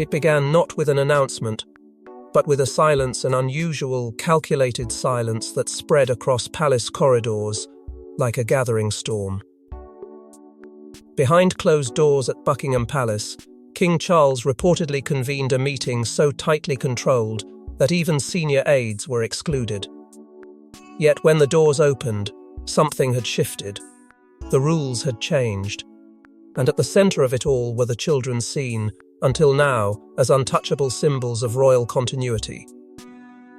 It began not with an announcement, but with a silence, an unusual, calculated silence that spread across palace corridors like a gathering storm. Behind closed doors at Buckingham Palace, King Charles reportedly convened a meeting so tightly controlled that even senior aides were excluded. Yet when the doors opened, something had shifted. The rules had changed. And at the center of it all were the children seen, until now, as untouchable symbols of royal continuity.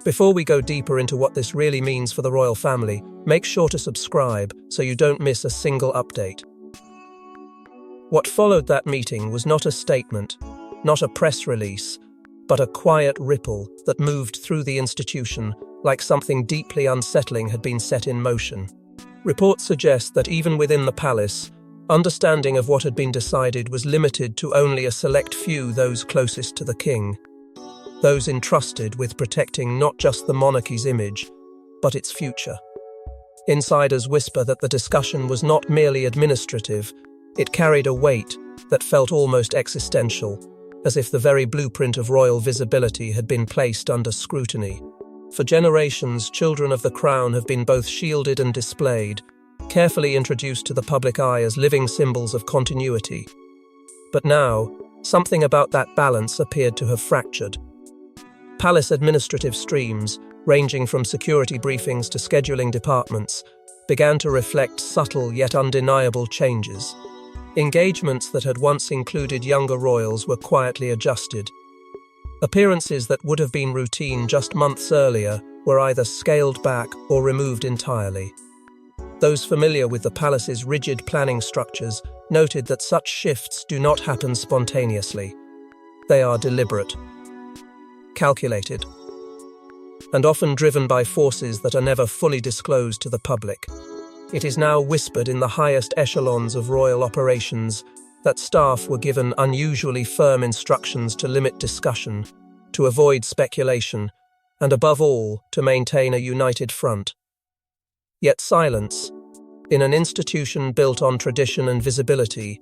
Before we go deeper into what this really means for the royal family, make sure to subscribe so you don't miss a single update. What followed that meeting was not a statement, not a press release, but a quiet ripple that moved through the institution like something deeply unsettling had been set in motion. Reports suggest that even within the palace, understanding of what had been decided was limited to only a select few, those closest to the king, those entrusted with protecting not just the monarchy's image, but its future. Insiders whisper that the discussion was not merely administrative, it carried a weight that felt almost existential, as if the very blueprint of royal visibility had been placed under scrutiny. For generations, children of the crown have been both shielded and displayed, carefully introduced to the public eye as living symbols of continuity. But now, something about that balance appeared to have fractured. Palace administrative streams, ranging from security briefings to scheduling departments, began to reflect subtle yet undeniable changes. Engagements that had once included younger royals were quietly adjusted. Appearances that would have been routine just months earlier were either scaled back or removed entirely. Those familiar with the palace's rigid planning structures noted that such shifts do not happen spontaneously. They are deliberate, calculated, and often driven by forces that are never fully disclosed to the public. It is now whispered in the highest echelons of royal operations that staff were given unusually firm instructions to limit discussion, to avoid speculation, and above all, to maintain a united front. Yet silence, in an institution built on tradition and visibility,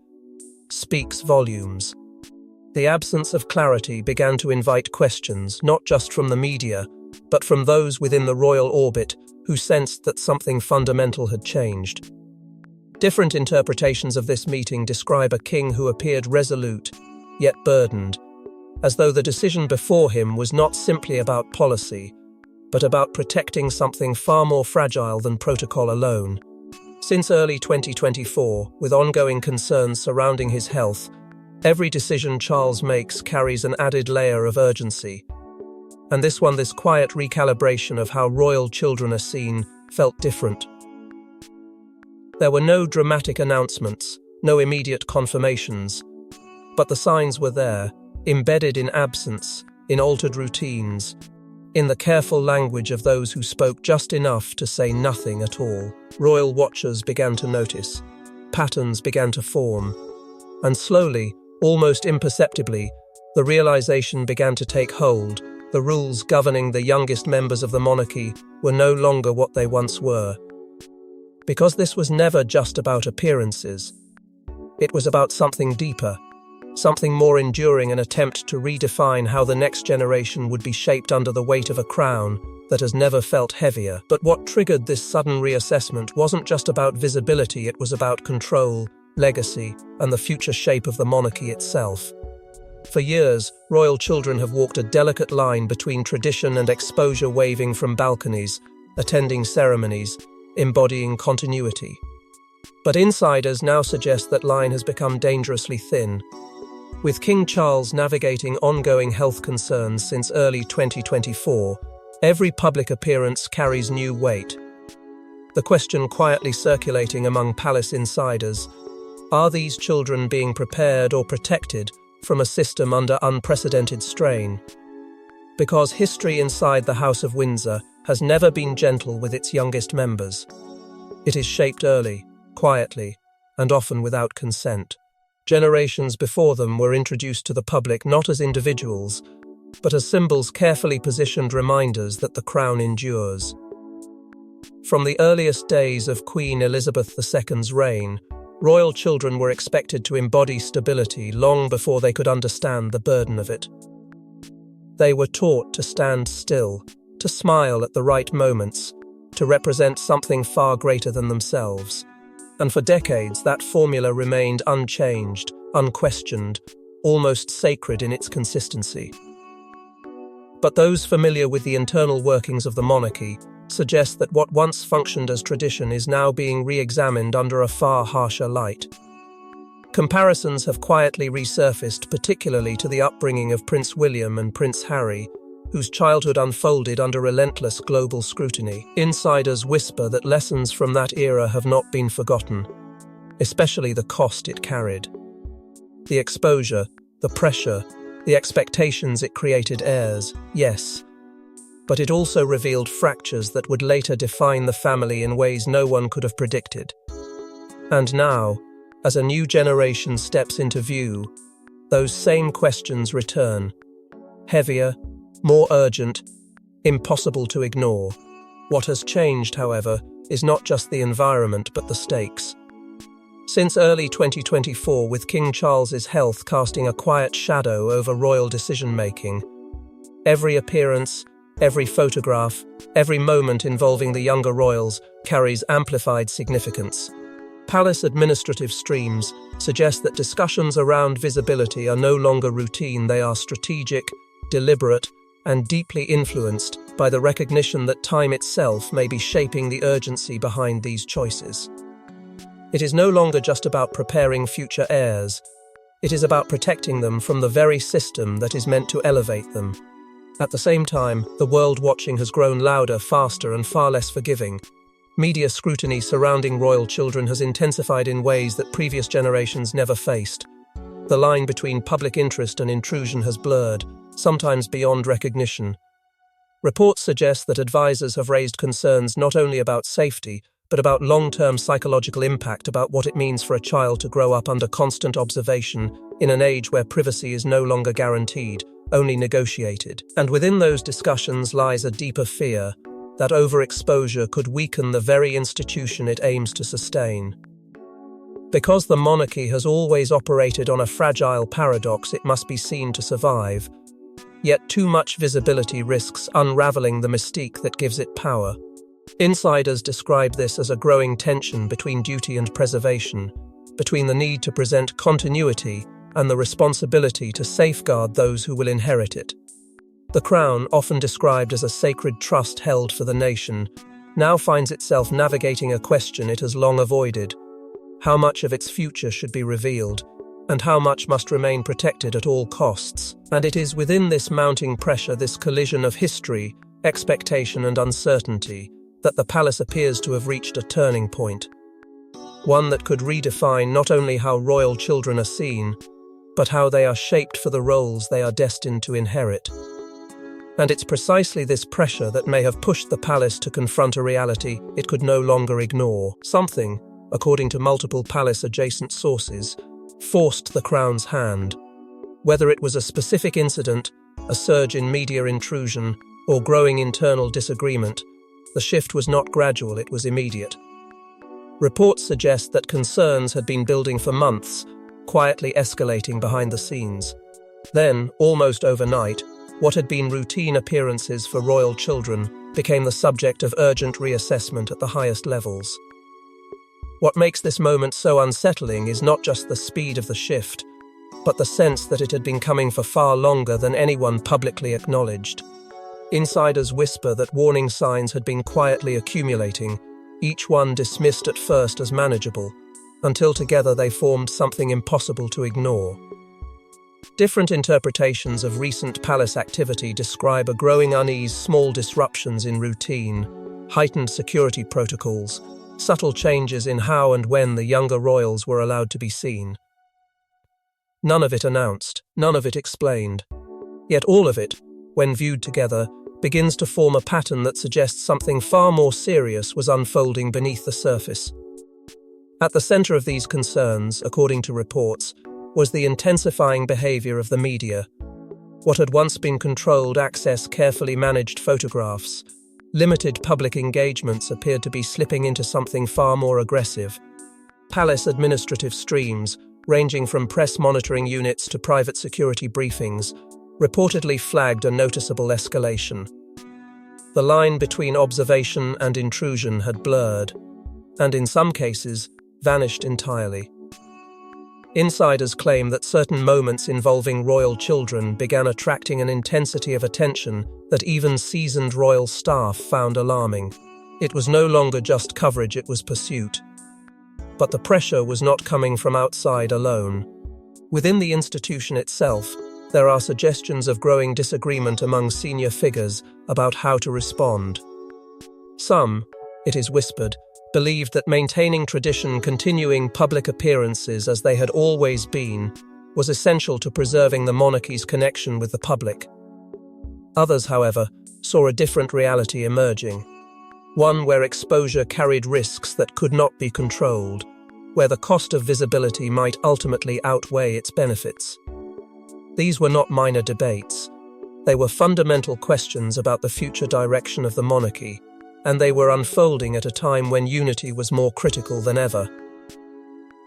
speaks volumes. The absence of clarity began to invite questions, not just from the media, but from those within the royal orbit who sensed that something fundamental had changed. Different interpretations of this meeting describe a king who appeared resolute, yet burdened, as though the decision before him was not simply about policy, but about protecting something far more fragile than protocol alone. Since early 2024, with ongoing concerns surrounding his health, every decision Charles makes carries an added layer of urgency. And this quiet recalibration of how royal children are seen, felt different. There were no dramatic announcements, no immediate confirmations, but the signs were there, embedded in absence, in altered routines, in the careful language of those who spoke just enough to say nothing at all. Royal watchers began to notice, patterns began to form, and slowly, almost imperceptibly, the realization began to take hold. The rules governing the youngest members of the monarchy were no longer what they once were. Because this was never just about appearances. It was about something deeper, something more enduring, an attempt to redefine how the next generation would be shaped under the weight of a crown that has never felt heavier. But what triggered this sudden reassessment wasn't just about visibility, it was about control, legacy, and the future shape of the monarchy itself. For years, royal children have walked a delicate line between tradition and exposure, waving from balconies, attending ceremonies, embodying continuity. But insiders now suggest that line has become dangerously thin. With King Charles navigating ongoing health concerns since early 2024, every public appearance carries new weight. The question quietly circulating among palace insiders: are these children being prepared or protected from a system under unprecedented strain? Because history inside the House of Windsor has never been gentle with its youngest members. It is shaped early, quietly, and often without consent. Generations before them were introduced to the public not as individuals, but as symbols, carefully positioned reminders that the crown endures. From the earliest days of Queen Elizabeth II's reign, Royal children were expected to embody stability long before they could understand the burden of it. They were taught to stand still, to smile at the right moments, to represent something far greater than themselves. And for decades, that formula remained unchanged, unquestioned, almost sacred in its consistency. But those familiar with the internal workings of the monarchy suggest that what once functioned as tradition is now being re-examined under a far harsher light. Comparisons have quietly resurfaced, particularly to the upbringing of Prince William and Prince Harry, whose childhood unfolded under relentless global scrutiny. Insiders whisper that lessons from that era have not been forgotten, especially the cost it carried. The exposure, the pressure, the expectations it created heirs, yes, but it also revealed fractures that would later define the family in ways no one could have predicted. And now, as a new generation steps into view, those same questions return, heavier, more urgent, impossible to ignore. What has changed, however, is not just the environment but the stakes. Since early 2024, with King Charles's health casting a quiet shadow over royal decision-making, every appearance, every photograph, every moment involving the younger royals carries amplified significance. Palace administrative streams suggest that discussions around visibility are no longer routine, they are strategic, deliberate, and deeply influenced by the recognition that time itself may be shaping the urgency behind these choices. It is no longer just about preparing future heirs. It is about protecting them from the very system that is meant to elevate them. At the same time, the world watching has grown louder, faster, and far less forgiving. Media scrutiny surrounding royal children has intensified in ways that previous generations never faced. The line between public interest and intrusion has blurred, sometimes beyond recognition. Reports suggest that advisors have raised concerns not only about safety, but about long-term psychological impact, about what it means for a child to grow up under constant observation in an age where privacy is no longer guaranteed, only negotiated. And within those discussions lies a deeper fear that overexposure could weaken the very institution it aims to sustain. Because the monarchy has always operated on a fragile paradox, it must be seen to survive. Yet too much visibility risks unraveling the mystique that gives it power. Insiders describe this as a growing tension between duty and preservation, between the need to present continuity and the responsibility to safeguard those who will inherit it. The crown, often described as a sacred trust held for the nation, now finds itself navigating a question it has long avoided: how much of its future should be revealed, and how much must remain protected at all costs. And it is within this mounting pressure, this collision of history, expectation, and uncertainty, that the palace appears to have reached a turning point. One that could redefine not only how royal children are seen, but how they are shaped for the roles they are destined to inherit. And it's precisely this pressure that may have pushed the palace to confront a reality it could no longer ignore. Something, according to multiple palace-adjacent sources, forced the crown's hand. Whether it was a specific incident, a surge in media intrusion, or growing internal disagreement, the shift was not gradual, it was immediate. Reports suggest that concerns had been building for months, quietly escalating behind the scenes. Then, almost overnight, what had been routine appearances for royal children became the subject of urgent reassessment at the highest levels. What makes this moment so unsettling is not just the speed of the shift, but the sense that it had been coming for far longer than anyone publicly acknowledged. Insiders whisper that warning signs had been quietly accumulating, each one dismissed at first as manageable, until together they formed something impossible to ignore. Different interpretations of recent palace activity describe a growing unease, small disruptions in routine, heightened security protocols, subtle changes in how and when the younger royals were allowed to be seen. None of it announced, none of it explained. Yet all of it, when viewed together, begins to form a pattern that suggests something far more serious was unfolding beneath the surface. At the center of these concerns, according to reports, was the intensifying behavior of the media. What had once been controlled access, carefully managed photographs, limited public engagements appeared to be slipping into something far more aggressive. Palace administrative streams, ranging from press monitoring units to private security briefings, reportedly flagged a noticeable escalation. The line between observation and intrusion had blurred, and in some cases, vanished entirely. Insiders claim that certain moments involving royal children began attracting an intensity of attention that even seasoned royal staff found alarming. It was no longer just coverage, it was pursuit. But the pressure was not coming from outside alone. Within the institution itself, there are suggestions of growing disagreement among senior figures about how to respond. Some, it is whispered, believed that maintaining tradition, continuing public appearances as they had always been, was essential to preserving the monarchy's connection with the public. Others, however, saw a different reality emerging, one where exposure carried risks that could not be controlled, where the cost of visibility might ultimately outweigh its benefits. These were not minor debates. They were fundamental questions about the future direction of the monarchy, and they were unfolding at a time when unity was more critical than ever.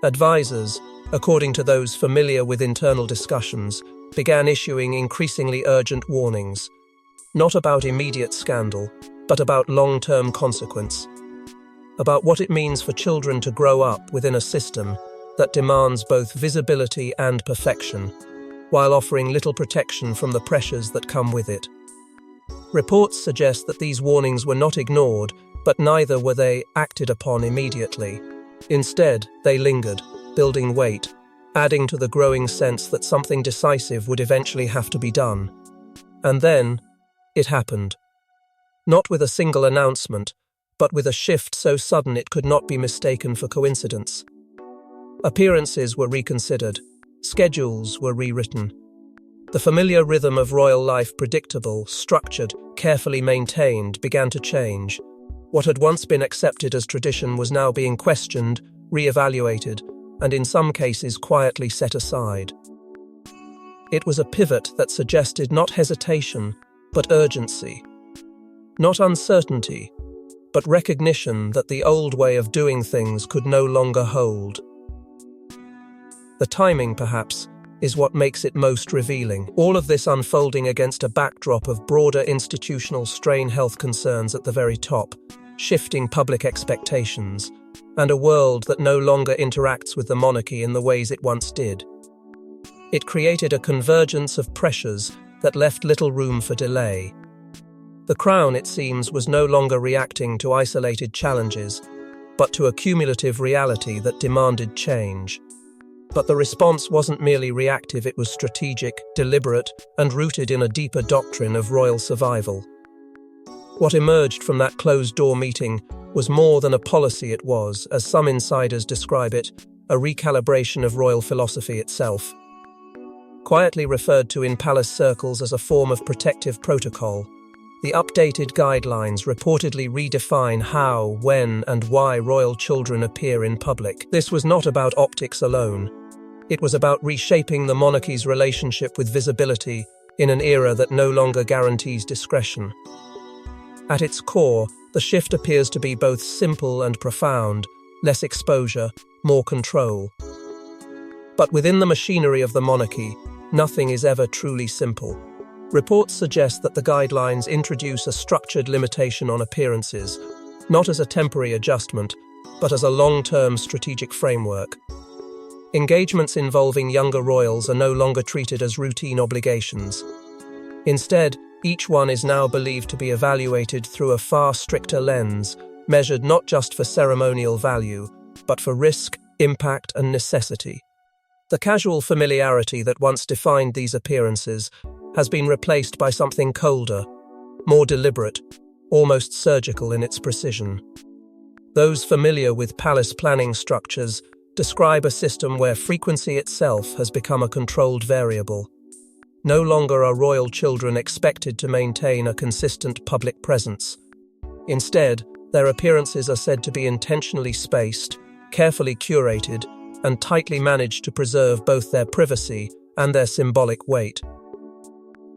Advisors, according to those familiar with internal discussions, began issuing increasingly urgent warnings, not about immediate scandal, but about long-term consequence, about what it means for children to grow up within a system that demands both visibility and perfection, while offering little protection from the pressures that come with it. Reports suggest that these warnings were not ignored, but neither were they acted upon immediately. Instead, they lingered, building weight, adding to the growing sense that something decisive would eventually have to be done. And then, it happened. Not with a single announcement, but with a shift so sudden it could not be mistaken for coincidence. Appearances were reconsidered, schedules were rewritten. The familiar rhythm of royal life, predictable, structured, carefully maintained, began to change. What had once been accepted as tradition was now being questioned, re-evaluated, and in some cases quietly set aside. It was a pivot that suggested not hesitation, but urgency. Not uncertainty, but recognition that the old way of doing things could no longer hold. The timing, perhaps, is what makes it most revealing. All of this unfolding against a backdrop of broader institutional strain, health concerns at the very top, shifting public expectations, and a world that no longer interacts with the monarchy in the ways it once did. It created a convergence of pressures that left little room for delay. The Crown, it seems, was no longer reacting to isolated challenges, but to a cumulative reality that demanded change. But the response wasn't merely reactive, it was strategic, deliberate, and rooted in a deeper doctrine of royal survival. What emerged from that closed-door meeting was more than a policy. It was, as some insiders describe it, a recalibration of royal philosophy itself. Quietly referred to in palace circles as a form of protective protocol, the updated guidelines reportedly redefine how, when, and why royal children appear in public. This was not about optics alone. It was about reshaping the monarchy's relationship with visibility in an era that no longer guarantees discretion. At its core, the shift appears to be both simple and profound, less exposure, more control. But within the machinery of the monarchy, nothing is ever truly simple. Reports suggest that the guidelines introduce a structured limitation on appearances, not as a temporary adjustment, but as a long-term strategic framework. Engagements involving younger royals are no longer treated as routine obligations. Instead, each one is now believed to be evaluated through a far stricter lens, measured not just for ceremonial value, but for risk, impact, and necessity. The casual familiarity that once defined these appearances has been replaced by something colder, more deliberate, almost surgical in its precision. Those familiar with palace planning structures describe a system where frequency itself has become a controlled variable. No longer are royal children expected to maintain a consistent public presence. Instead, their appearances are said to be intentionally spaced, carefully curated, and tightly managed to preserve both their privacy and their symbolic weight.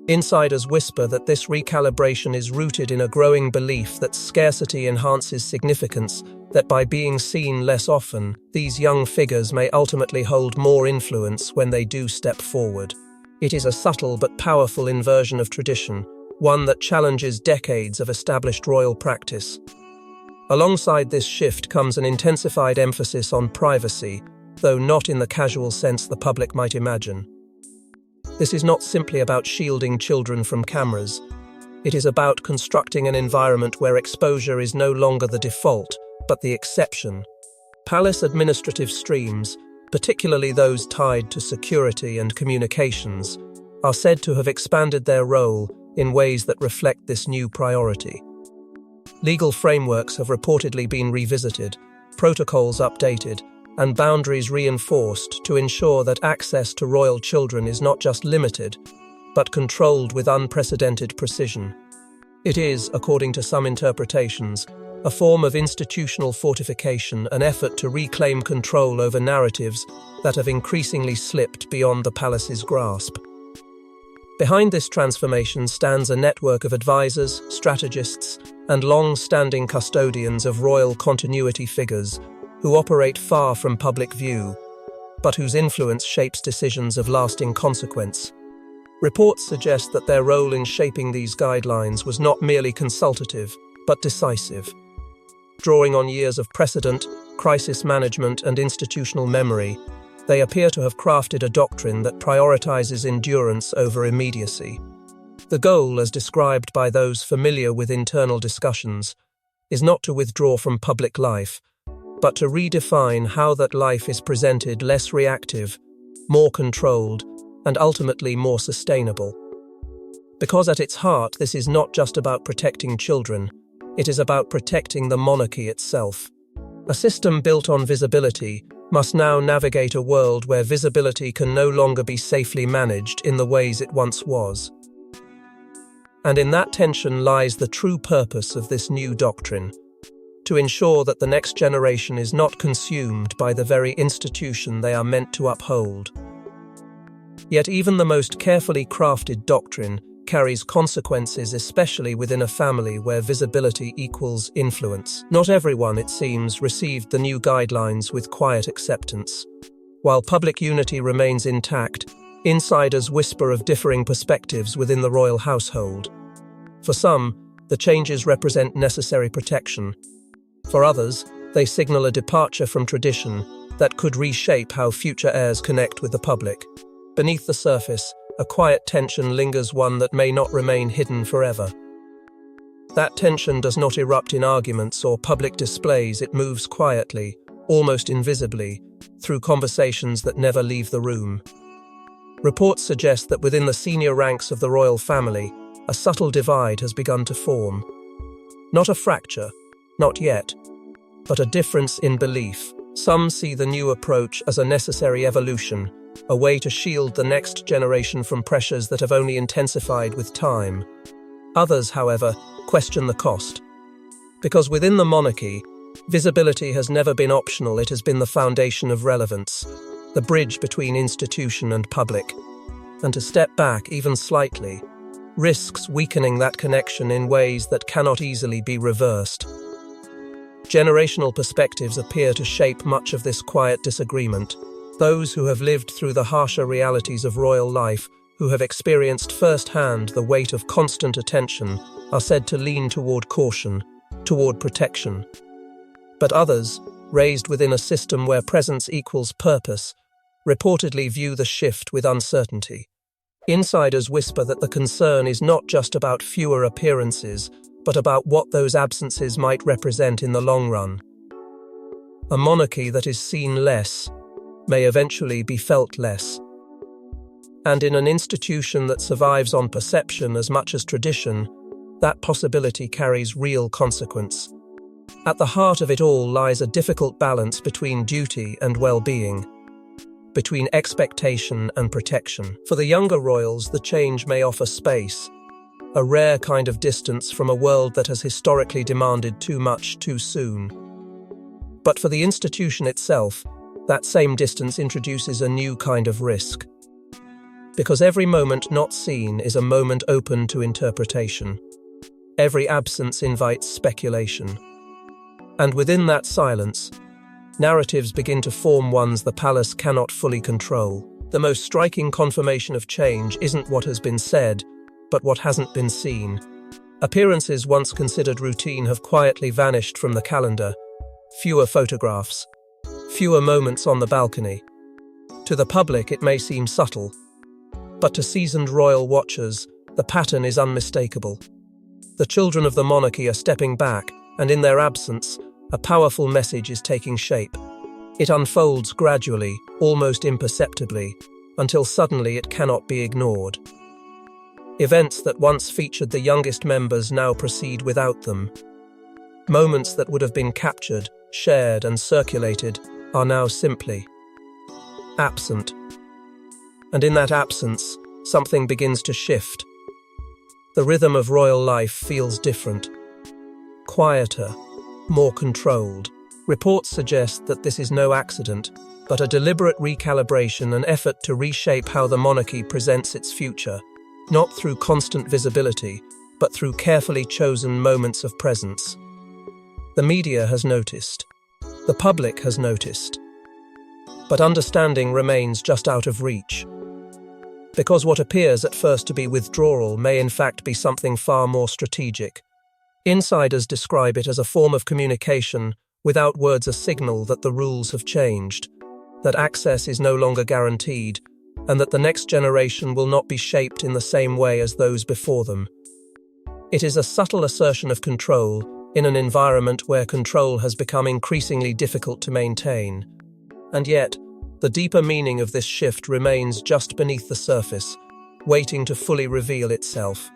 Insiders whisper that this recalibration is rooted in a growing belief that scarcity enhances significance, that by being seen less often, these young figures may ultimately hold more influence when they do step forward. It is a subtle but powerful inversion of tradition, one that challenges decades of established royal practice. Alongside this shift comes an intensified emphasis on privacy, though not in the casual sense the public might imagine. This is not simply about shielding children from cameras. It is about constructing an environment where exposure is no longer the default, but the exception. Palace administrative streams, particularly those tied to security and communications, are said to have expanded their role in ways that reflect this new priority. Legal frameworks have reportedly been revisited, protocols updated, and boundaries reinforced to ensure that access to royal children is not just limited, but controlled with unprecedented precision. It is, according to some interpretations, a form of institutional fortification, an effort to reclaim control over narratives that have increasingly slipped beyond the palace's grasp. Behind this transformation stands a network of advisors, strategists, and long-standing custodians of royal continuity figures who operate far from public view, but whose influence shapes decisions of lasting consequence. Reports suggest that their role in shaping these guidelines was not merely consultative, but decisive. Drawing on years of precedent, crisis management, and institutional memory, they appear to have crafted a doctrine that prioritizes endurance over immediacy. The goal, as described by those familiar with internal discussions, is not to withdraw from public life, but to redefine how that life is presented less reactive, more controlled, and ultimately more sustainable. Because at its heart, this is not just about protecting children, it is about protecting the monarchy itself. A system built on visibility must now navigate a world where visibility can no longer be safely managed in the ways it once was. And in that tension lies the true purpose of this new doctrine: to ensure that the next generation is not consumed by the very institution they are meant to uphold. Yet even the most carefully crafted doctrine carries consequences, especially within a family where visibility equals influence. Not everyone, it seems, received the new guidelines with quiet acceptance. While public unity remains intact, insiders whisper of differing perspectives within the royal household. For some, the changes represent necessary protection. For others, they signal a departure from tradition that could reshape how future heirs connect with the public. Beneath the surface, a quiet tension lingers, one that may not remain hidden forever. That tension does not erupt in arguments or public displays, it moves quietly, almost invisibly, through conversations that never leave the room. Reports suggest that within the senior ranks of the royal family, a subtle divide has begun to form. Not a fracture, not yet, but a difference in belief. Some see the new approach as a necessary evolution, a way to shield the next generation from pressures that have only intensified with time. Others, however, question the cost. Because within the monarchy, visibility has never been optional, it has been the foundation of relevance, the bridge between institution and public. And to step back, even slightly, risks weakening that connection in ways that cannot easily be reversed. Generational perspectives appear to shape much of this quiet disagreement. Those who have lived through the harsher realities of royal life, who have experienced firsthand the weight of constant attention, are said to lean toward caution, toward protection. But others, raised within a system where presence equals purpose, reportedly view the shift with uncertainty. Insiders whisper that the concern is not just about fewer appearances, but about what those absences might represent in the long run. A monarchy that is seen less may eventually be felt less. And in an institution that survives on perception as much as tradition, that possibility carries real consequence. At the heart of it all lies a difficult balance between duty and well-being, between expectation and protection. For the younger royals, the change may offer space, a rare kind of distance from a world that has historically demanded too much too soon. But for the institution itself, that same distance introduces a new kind of risk. Because every moment not seen is a moment open to interpretation. Every absence invites speculation. And within that silence, narratives begin to form, ones the palace cannot fully control. The most striking confirmation of change isn't what has been said, but what hasn't been seen. Appearances once considered routine have quietly vanished from the calendar. Fewer photographs, fewer moments on the balcony. To the public, it may seem subtle, but to seasoned royal watchers, the pattern is unmistakable. The children of the monarchy are stepping back, and in their absence, a powerful message is taking shape. It unfolds gradually, almost imperceptibly, until suddenly it cannot be ignored. Events that once featured the youngest members now proceed without them. Moments that would have been captured, shared, and circulated are now simply absent. And in that absence, something begins to shift. The rhythm of royal life feels different, quieter, more controlled. Reports suggest that this is no accident, but a deliberate recalibration, an effort to reshape how the monarchy presents its future, not through constant visibility, but through carefully chosen moments of presence. The media has noticed. The public has noticed. But understanding remains just out of reach. Because what appears at first to be withdrawal may in fact be something far more strategic. Insiders describe it as a form of communication without words, a signal that the rules have changed, that access is no longer guaranteed, and that the next generation will not be shaped in the same way as those before them. It is a subtle assertion of control in an environment where control has become increasingly difficult to maintain. And yet, the deeper meaning of this shift remains just beneath the surface, waiting to fully reveal itself.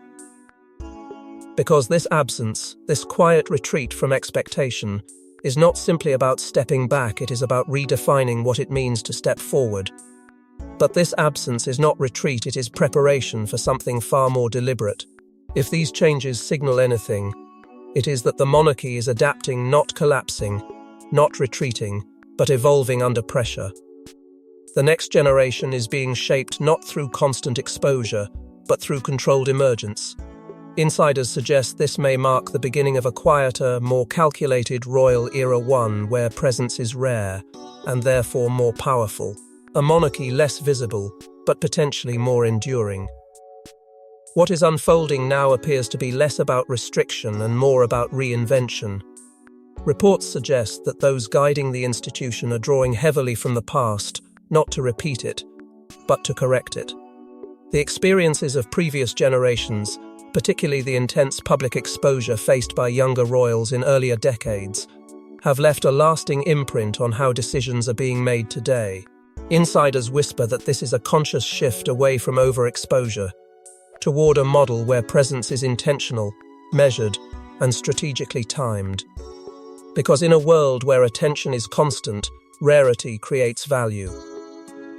Because this absence, this quiet retreat from expectation, is not simply about stepping back, it is about redefining what it means to step forward. But this absence is not retreat, it is preparation for something far more deliberate. If these changes signal anything, it is that the monarchy is adapting, not collapsing, not retreating, but evolving under pressure. The next generation is being shaped not through constant exposure, but through controlled emergence. Insiders suggest this may mark the beginning of a quieter, more calculated royal era, one where presence is rare and therefore more powerful. A monarchy less visible, but potentially more enduring. What is unfolding now appears to be less about restriction and more about reinvention. Reports suggest that those guiding the institution are drawing heavily from the past, not to repeat it, but to correct it. The experiences of previous generations, particularly the intense public exposure faced by younger royals in earlier decades, have left a lasting imprint on how decisions are being made today. Insiders whisper that this is a conscious shift away from overexposure, toward a model where presence is intentional, measured, and strategically timed. Because in a world where attention is constant, rarity creates value.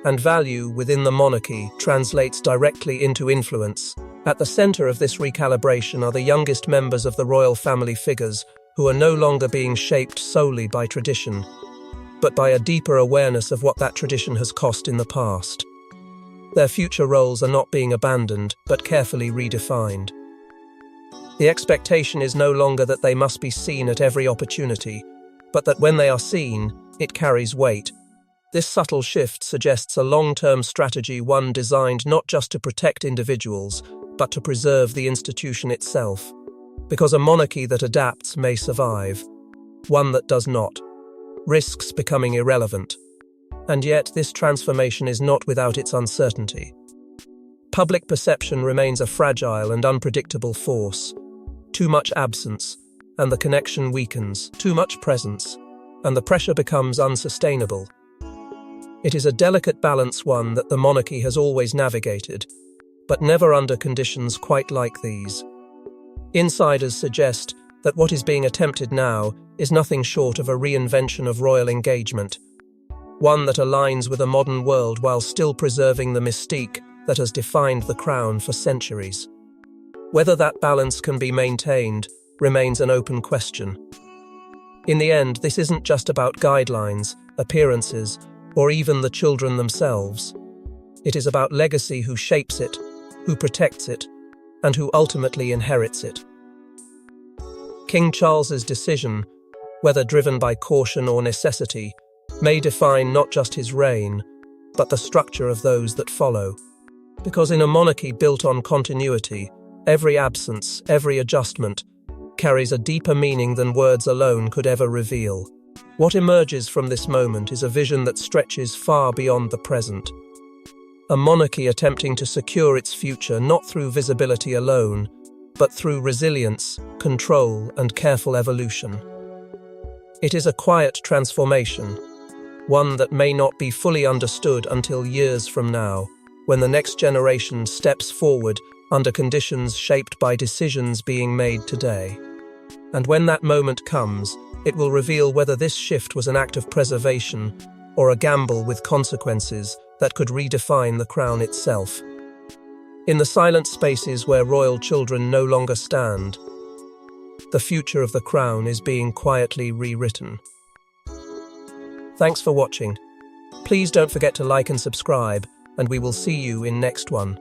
And value within the monarchy translates directly into influence. At the center of this recalibration are the youngest members of the royal family, figures who are no longer being shaped solely by tradition, but by a deeper awareness of what that tradition has cost in the past. Their future roles are not being abandoned, but carefully redefined. The expectation is no longer that they must be seen at every opportunity, but that when they are seen, it carries weight. This subtle shift suggests a long-term strategy, one designed not just to protect individuals, but to preserve the institution itself. Because a monarchy that adapts may survive. One that does not risks becoming irrelevant. And yet, this transformation is not without its uncertainty. Public perception remains a fragile and unpredictable force. Too much absence, and the connection weakens. Too much presence, and the pressure becomes unsustainable. It is a delicate balance, one that the monarchy has always navigated, but never under conditions quite like these. Insiders suggest that what is being attempted now is nothing short of a reinvention of royal engagement, one that aligns with a modern world while still preserving the mystique that has defined the crown for centuries. Whether that balance can be maintained remains an open question. In the end, this isn't just about guidelines, appearances, or even the children themselves. It is about legacy, who shapes it, who protects it, and who ultimately inherits it. King Charles's decision, whether driven by caution or necessity, may define not just his reign, but the structure of those that follow. Because in a monarchy built on continuity, every absence, every adjustment, carries a deeper meaning than words alone could ever reveal. What emerges from this moment is a vision that stretches far beyond the present. A monarchy attempting to secure its future not through visibility alone, but through resilience, control, and careful evolution. It is a quiet transformation, one that may not be fully understood until years from now, when the next generation steps forward under conditions shaped by decisions being made today. And when that moment comes, it will reveal whether this shift was an act of preservation or a gamble with consequences that could redefine the crown itself. In the silent spaces where royal children no longer stand, the future of the crown is being quietly rewritten. Thanks for watching. Please don't forget to like and subscribe, and we will see you in next one.